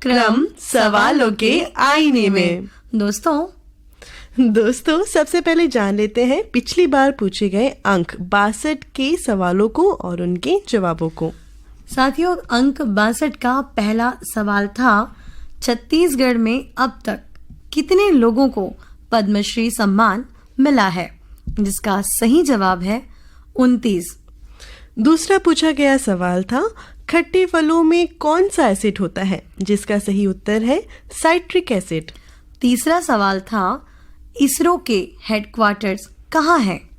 क्रम सवालों के आईने में। दोस्तों सबसे पहले जान लेते हैं पिछली बार पूछे गए अंक 62 के सवालों को और उनके जवाबों को। साथियों, अंक 62 का पहला सवाल था, छत्तीसगढ़ में अब तक कितने लोगों को पद्मश्री सम्मान मिला है? जिसका सही जवाब है 29। दूसरा पूछा गया सवाल था, खट्टे फलों में कौन सा एसिड होता है? जिसका सही उत्तर है साइट्रिक एसिड। तीसरा सवाल था, इसरो के हेडक्वार्टर्स कहाँ है?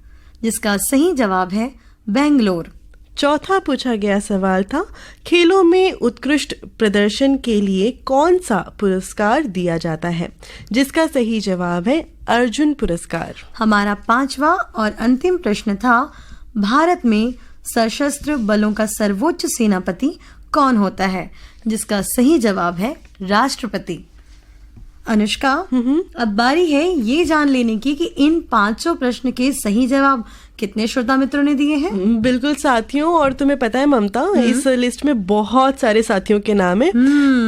जिसका सही जवाब है बेंगलोर। चौथा पूछा गया सवाल था, खेलों में उत्कृष्ट प्रदर्शन के लिए कौन सा पुरस्कार दिया जाता है? जिसका सही जवाब है अर्जुन पुरस्कार। हमारा पांचवा और अंतिम प्रश्न था, भारत में सशस्त्र बलों का सर्वोच्च सेनापति कौन होता है? जिसका सही जवाब है राष्ट्रपति। अनुष्का, अब बारी है ये जान लेने की कि इन 500 प्रश्न के सही जवाब कितने श्रोता मित्रों ने दिए हैं। बिल्कुल साथियों, और तुम्हें पता है ममता, इस लिस्ट में बहुत सारे साथियों के नाम हैं।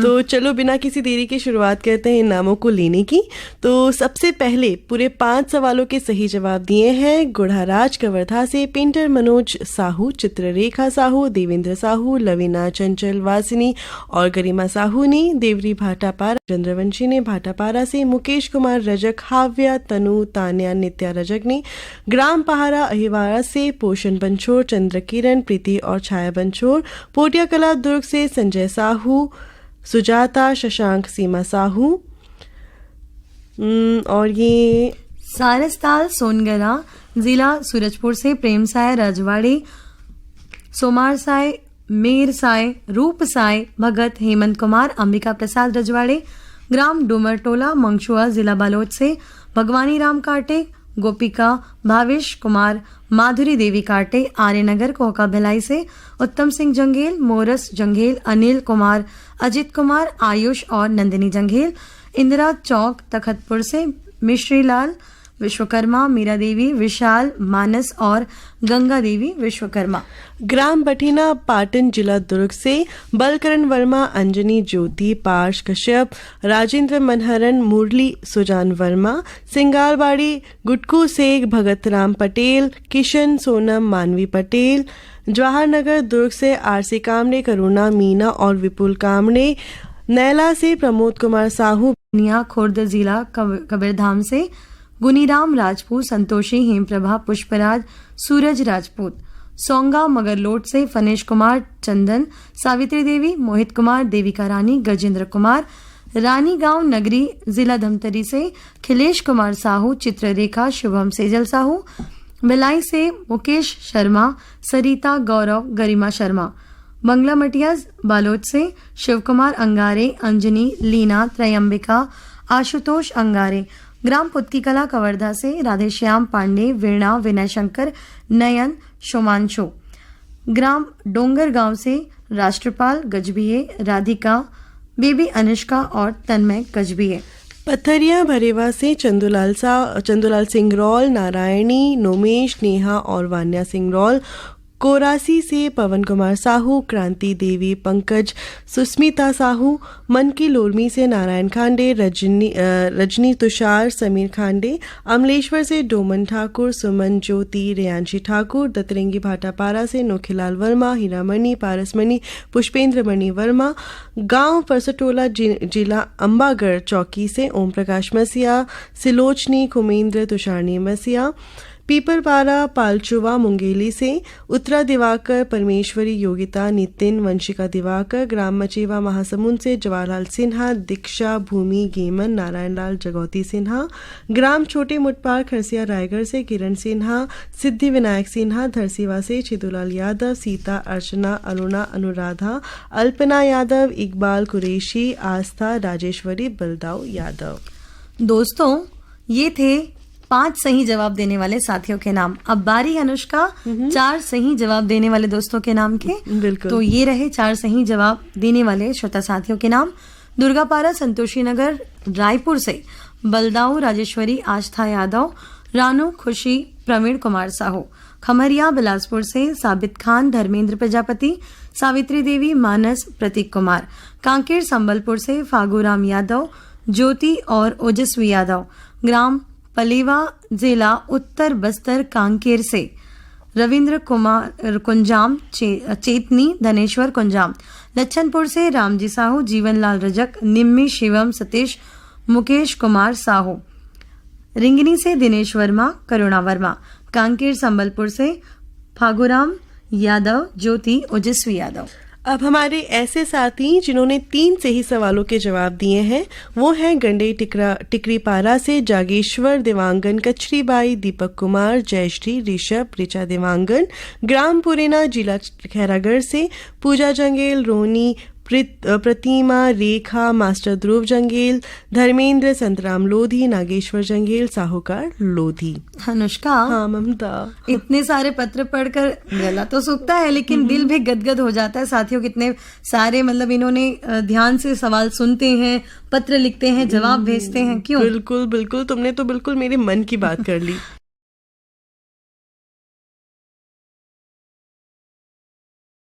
तो चलो बिना किसी देरी के शुरुआत करते हैं इन नामों को लेने की। तो सबसे पहले पूरे 5 सवालों के सही जवाब दिए हैं गुढ़ाराज कवर्धा से पेंटर मनोज साहू, चित्ररेखा साहू, देवेंद्र साहू, लवीना चंचल वासिनी और गरिमा साहू ने। देवरी भाटापारा, चंद्रवंशी ने भाटापारा से। मुकेश कुमार रजक, हाव्या, तनु, तान्या, नित्या रजक ने। ग्राम पहाड़ा अहिवाड़ा से पोषण बंछोर, चंद्रकिरण, प्रीति और छाया बंछोर। पोटिया कला दुर्ग से संजय साहू, सुजाता, शशांक, सीमा साहू। और ये सारसताल सोनगरा जिला सूरजपुर से प्रेम साय राजवाड़े, सोमार साय, मेर साय, रूप साय, भगत, हेमंत कुमार, अंबिका प्रसाद रजवाड़े। ग्राम डूमरटोला मंगशुआ जिला बालोद से भगवानी राम काटे, गोपिका, भावेश कुमार, माधुरी देवी काटे। आर्यनगर कोहका भिलाई से उत्तम सिंह जंगेल, मोरस जंगेल, अनिल कुमार, अजित कुमार, आयुष और नंदिनी जंगेल। इंदिरा चौक तखतपुर से मिश्री लाल विश्वकर्मा, मीरा देवी, विशाल, मानस और गंगा देवी विश्वकर्मा। ग्राम बठीना पाटन जिला दुर्ग से बलकरण वर्मा, अंजनी ज्योति, पार्श कश्यप, राजेंद्र मनहरन, मुरली सुजान वर्मा। सिंगारबाड़ी गुटकू से भगत राम पटेल, किशन, सोनम, मानवी पटेल। जवाहर नगर दुर्ग से आरसी कामड़े, करुणा, मीना और विपुल कामड़े। नैला से प्रमोद कुमार साहू। खुर्द जिला कबीरधाम से गुनीराम राजपूत, संतोषी, हेमप्रभा, पुष्पराज, सूरज राजपूत। सोंगा मगरलोट से फनेश कुमार, चंदन, सावित्री देवी, मोहित कुमार, देविका रानी, गजेंद्र कुमार। रानी गांव नगरी जिला धमतरी से खिलेश कुमार साहू, चित्ररेखा, शुभम सेजल साहू। भिलाई से मुकेश शर्मा, सरिता, गौरव, गरिमा शर्मा। बंगला मटिया बालोद से शिव कुमार अंगारे, अंजनी, लीना, त्रयंबिका, आशुतोष अंगारे। ग्राम पुत्ती कला कवर्धा से राधेश्याम पांडे, वीणा, विनय शंकर, नयन, शोमांशु। ग्राम डोंगर गांव से राष्ट्रपाल गजबिये, राधिका, बेबी अनुष्का और तन्मय गजबिये। पथरिया भरेवा से चंदुलाल सिंगरौल, नारायणी, नोमेश, नेहा और वान्या सिंगरौल। कोरासी से पवन कुमार साहू, क्रांति देवी, पंकज, सुस्मिता साहू। मन की लोरमी से नारायण खांडे, रजनी तुषार, समीर खांडे। अमलेश्वर से डोमन ठाकुर, सुमन ज्योति, रेयांशी ठाकुर। दतरंगी भाटापारा से नोखीलाल वर्मा, हीरामणि, पारसमणि, पुष्पेंद्र मणि वर्मा। गांव परसटोला जिला अंबागढ़ चौकी से ओम प्रकाश मसिया, सिलोचनी, कुमेंद्र, तुषारनी मसिया। पीपलपारा पालचुवा मुंगेली से उत्तरा दिवाकर, परमेश्वरी, योगिता, नितिन, वंशिका दिवाकर। ग्राम मचेवा महासमुंद से जवाहरलाल सिन्हा, दीक्षा, भूमि, गेमन, नारायण लाल, जगौती सिन्हा। ग्राम छोटे मुटपार खरसिया रायगढ़ से किरण सिन्हा, सिद्धि विनायक सिन्हा। धरसीवा से छिदुलाल यादव, सीता, अर्चना, अरुणा, अनुराधा, अल्पना यादव, इकबाल कुरैशी, आस्था, राजेश्वरी, बलदाऊ यादव। दोस्तों, ये थे 5 सही जवाब देने वाले साथियों के नाम। अब बारी अनुष्का 4 सही जवाब देने वाले दोस्तों के नाम के। बिल्कुल। तो ये रहे 4 सही जवाब देने वाले श्रोता साथियों के नाम। दुर्गापारा संतोषी नगर रायपुर से बलदाऊ राजेश्वरी, आस्था यादव, रानू, खुशी, प्रवीण कुमार साहू। खमरिया बिलासपुर से साबित खान, धर्मेंद्र प्रजापति, सावित्री देवी, मानस, प्रतीक कुमार। कांकेर संबलपुर से फागूराम यादव, ज्योति और ओजस्वी यादव। ग्राम पलेवा, जिला उत्तर बस्तर, कांकेर से रविंद्र कुमार कुंजाम, चेतनी, धनेश्वर कुंजाम। लच्छनपुर से रामजी साहू, जीवनलाल रजक, निम्मी, शिवम, सतीश, मुकेश कुमार साहू। रिंगनी से दिनेश वर्मा, करुणा वर्मा। कांकेर संबलपुर से फागूराम यादव, ज्योति, ओजस्वी यादव। अब हमारे ऐसे साथी जिन्होंने 3 सही सवालों के जवाब दिए हैं वो हैं गंडे टिकरीपारा से जागेश्वर देवांगन, कचरीबाई, दीपक कुमार, जयश्री, ऋषभ, ऋचा देवांगन। ग्राम पुरेना, जिला खैरागढ़ से पूजा जंगेल, रोनी, प्रतिमा, रेखा, मास्टर ध्रुव जंगेल, धर्मेंद्र, संतराम लोधी, नागेश्वर जंगेल, साहूकार लोधी। अनुष्का, हाँ ममता, इतने सारे पत्र पढ़कर गला तो सूखता है लेकिन दिल भी गदगद हो जाता है। साथियों कितने सारे मतलब इन्होंने ध्यान से सवाल सुनते हैं, पत्र लिखते हैं, जवाब भेजते हैं। क्यों? बिल्कुल बिल्कुल, तुमने तो बिल्कुल मेरे मन की बात कर ली।